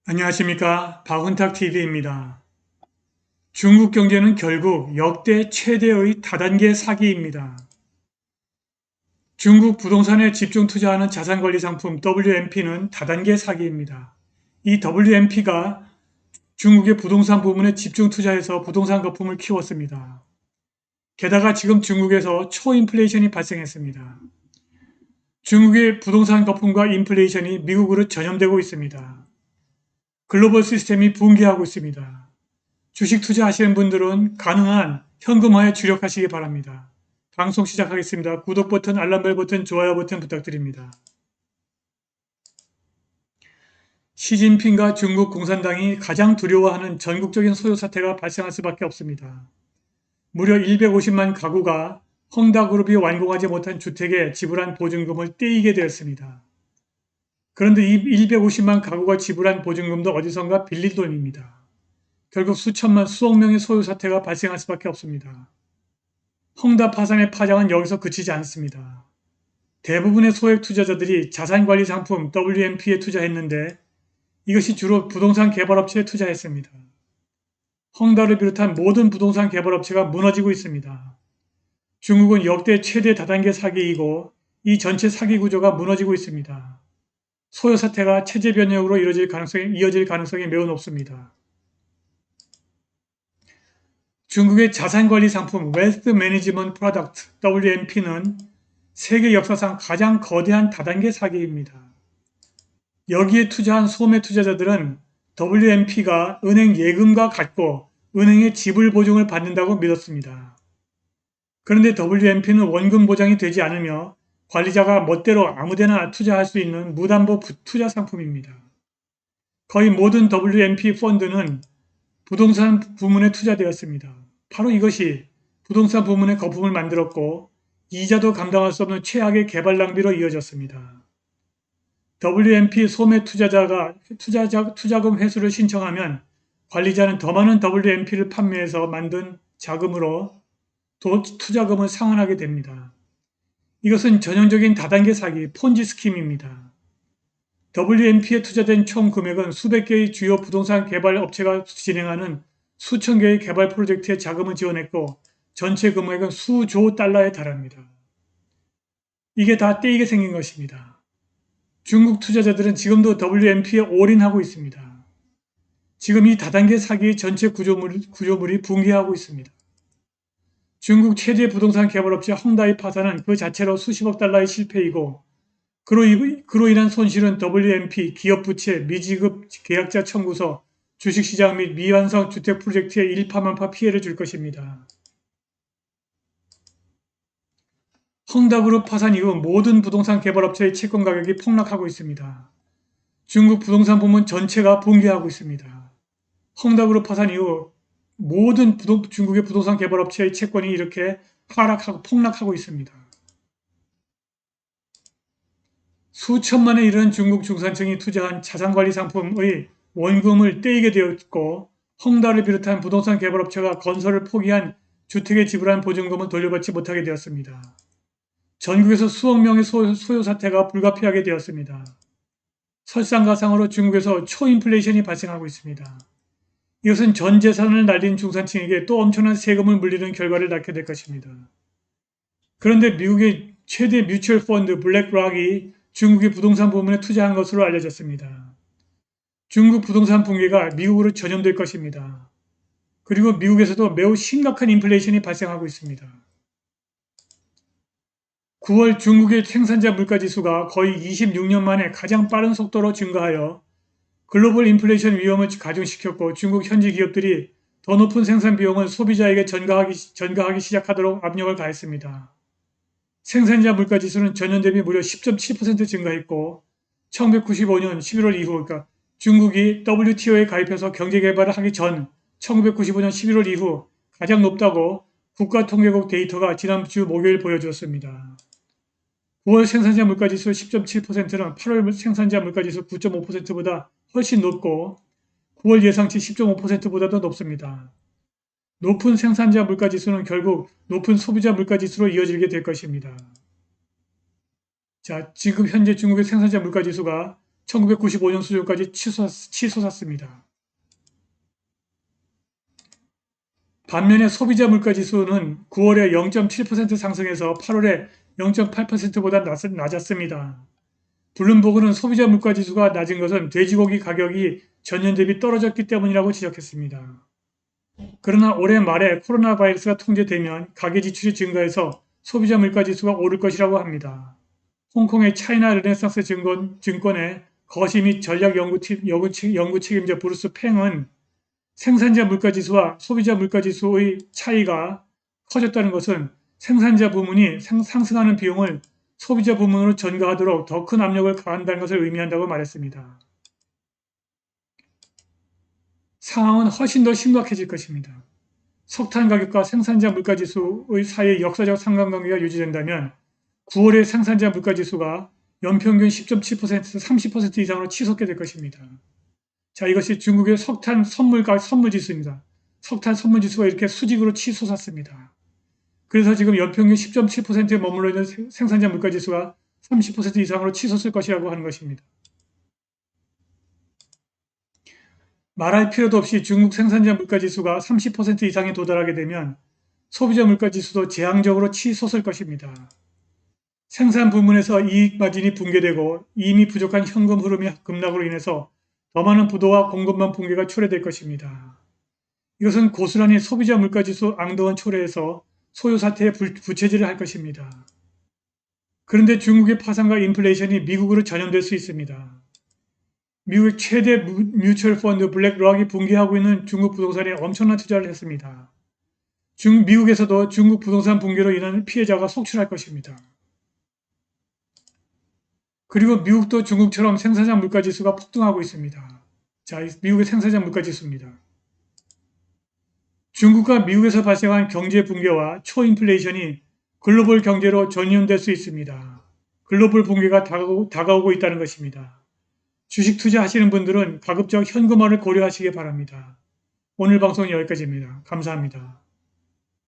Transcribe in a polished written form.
안녕하십니까. 박훈탁TV입니다. 중국 경제는 결국 역대 최대의 다단계 사기입니다. 중국 부동산에 집중 투자하는 자산관리 상품 WMP는 다단계 사기입니다. 이 WMP가 중국의 부동산 부문에 집중 투자해서 부동산 거품을 키웠습니다. 게다가 지금 중국에서 초인플레이션이 발생했습니다. 중국의 부동산 거품과 인플레이션이 미국으로 전염되고 있습니다. 글로벌 시스템이 붕괴하고 있습니다. 주식 투자하시는 분들은 가능한 현금화에 주력하시기 바랍니다. 방송 시작하겠습니다. 구독 버튼, 알람벨 버튼, 좋아요 버튼 부탁드립니다. 시진핑과 중국 공산당이 가장 두려워하는 전국적인 소요 사태가 발생할 수밖에 없습니다. 무려 250만 가구가 헝다그룹이 완공하지 못한 주택에 지불한 보증금을 떼이게 되었습니다. 그런데 이 250만 가구가 지불한 보증금도 어디선가 빌린 돈입니다. 결국 수천만 수억 명의 소요 사태가 발생할 수밖에 없습니다. 헝다 파산의 파장은 여기서 그치지 않습니다. 대부분의 소액 투자자들이 자산관리 상품 WMP에 투자했는데 이것이 주로 부동산 개발업체에 투자했습니다. 헝다를 비롯한 모든 부동산 개발업체가 무너지고 있습니다. 중국은 역대 최대 다단계 사기이고 이 전체 사기 구조가 무너지고 있습니다. 소요 사태가 체제 변형으로 이어질 가능성이 매우 높습니다. 중국의 자산관리 상품 Wealth Management Product WMP는 세계 역사상 가장 거대한 다단계 사기입니다. 여기에 투자한 소매 투자자들은 WMP가 은행 예금과 같고 은행의 지불 보증을 받는다고 믿었습니다. 그런데 WMP는 원금 보장이 되지 않으며 관리자가 멋대로 아무데나 투자할 수 있는 무담보 투자 상품입니다. 거의 모든 WMP 펀드는 부동산 부문에 투자되었습니다. 바로 이것이 부동산 부문의 거품을 만들었고 이자도 감당할 수 없는 최악의 개발 낭비로 이어졌습니다. WMP 소매 투자자가 투자금 회수를 신청하면 관리자는 더 많은 WMP를 판매해서 만든 자금으로 투자금을 상환하게 됩니다. 이것은 전형적인 다단계 사기, 폰지 스킴입니다. WMP에 투자된 총 금액은 수백 개의 주요 부동산 개발 업체가 진행하는 수천 개의 개발 프로젝트에 자금을 지원했고 전체 금액은 수조 달러에 달합니다. 이게 다 떼이게 생긴 것입니다. 중국 투자자들은 지금도 WMP에 올인하고 있습니다. 지금 이 다단계 사기의 전체 구조물이 붕괴하고 있습니다. 중국 최대 부동산 개발업체 헝다의 파산은 그 자체로 수십억 달러의 실패이고 그로 인한 손실은 WMP, 기업부채, 미지급 계약자 청구서, 주식시장 및 미완성 주택 프로젝트에 일파만파 피해를 줄 것입니다. 헝다그룹 파산 이후 모든 부동산 개발업체의 채권 가격이 폭락하고 있습니다. 중국 부동산 부문 전체가 붕괴하고 있습니다. 헝다그룹 파산 이후 모든 중국의 부동산 개발업체의 채권이 이렇게 하락하고 폭락하고 있습니다. 수천만에 이르는 중국 중산층이 투자한 자산관리 상품의 원금을 떼이게 되었고 헝다를 비롯한 부동산 개발업체가 건설을 포기한 주택에 지불한 보증금은 돌려받지 못하게 되었습니다. 전국에서 수억 명의 소요 사태가 불가피하게 되었습니다. 설상가상으로 중국에서 초인플레이션이 발생하고 있습니다. 이것은 전 재산을 날린 중산층에게 또 엄청난 세금을 물리는 결과를 낳게 될 것입니다. 그런데 미국의 최대 뮤추얼 펀드 블랙락이 중국의 부동산 부문에 투자한 것으로 알려졌습니다. 중국 부동산 붕괴가 미국으로 전염될 것입니다. 그리고 미국에서도 매우 심각한 인플레이션이 발생하고 있습니다. 9월 중국의 생산자 물가지수가 거의 26년 만에 가장 빠른 속도로 증가하여 글로벌 인플레이션 위험을 가중시켰고 중국 현지 기업들이 더 높은 생산 비용을 소비자에게 전가하기 시작하도록 압력을 가했습니다. 생산자 물가지수는 전년 대비 무려 10.7% 증가했고 1995년 11월 이후 그러니까 중국이 WTO에 가입해서 경제개발을 하기 전 1995년 11월 이후 가장 높다고 국가통계국 데이터가 지난주 목요일 보여주었습니다. 9월 생산자 물가지수 10.7%는 8월 생산자 물가지수 9.5%보다 훨씬 높고 9월 예상치 10.5%보다도 높습니다. 높은 생산자 물가지수는 결국 높은 소비자 물가지수로 이어지게 될 것입니다. 자, 지금 현재 중국의 생산자 물가지수가 1995년 수준까지 치솟았습니다. 반면에 소비자 물가지수는 9월에 0.7% 상승해서 8월에 0.8%보다 낮았습니다. 블룸버그는 소비자 물가지수가 낮은 것은 돼지고기 가격이 전년 대비 떨어졌기 때문이라고 지적했습니다. 그러나 올해 말에 코로나 바이러스가 통제되면 가계 지출이 증가해서 소비자 물가지수가 오를 것이라고 합니다. 홍콩의 차이나 르네상스 증권의 거시 및 전략 연구 책임자 브루스 팽은 생산자 물가지수와 소비자 물가지수의 차이가 커졌다는 것은 생산자 부문이 상승하는 비용을 소비자 부문으로 전가하도록 더 큰 압력을 가한다는 것을 의미한다고 말했습니다. 상황은 훨씬 더 심각해질 것입니다. 석탄 가격과 생산자 물가지수의 사이의 역사적 상관관계가 유지된다면 9월의 생산자 물가지수가 연평균 10.7%에서 30% 이상으로 치솟게 될 것입니다. 자, 이것이 중국의 석탄 선물지수입니다. 석탄 선물지수가 이렇게 수직으로 치솟았습니다. 그래서 지금 연평균 10.7%에 머물러 있는 생산자 물가지수가 30% 이상으로 치솟을 것이라고 하는 것입니다. 말할 필요도 없이 중국 생산자 물가지수가 30% 이상에 도달하게 되면 소비자 물가지수도 재앙적으로 치솟을 것입니다. 생산 부문에서 이익 마진이 붕괴되고 이미 부족한 현금 흐름의 급락으로 인해서 더 많은 부도와 공급망 붕괴가 초래될 것입니다. 이것은 고스란히 소비자 물가지수 앙등한 초래해서 소요 사태의 부채질을 할 것입니다. 그런데 중국의 파산과 인플레이션이 미국으로 전염될 수 있습니다. 미국의 최대 뮤추얼 펀드 블랙락이 붕괴하고 있는 중국 부동산에 엄청난 투자를 했습니다. 미국에서도 중국 부동산 붕괴로 인한 피해자가 속출할 것입니다. 그리고 미국도 중국처럼 생산자 물가지수가 폭등하고 있습니다. 자, 미국의 생산자 물가지수입니다. 중국과 미국에서 발생한 경제 붕괴와 초인플레이션이 글로벌 경제로 전이용될 수 있습니다. 글로벌 붕괴가 다가오고 있다는 것입니다. 주식 투자하시는 분들은 가급적 현금화를 고려하시기 바랍니다. 오늘 방송은 여기까지입니다. 감사합니다.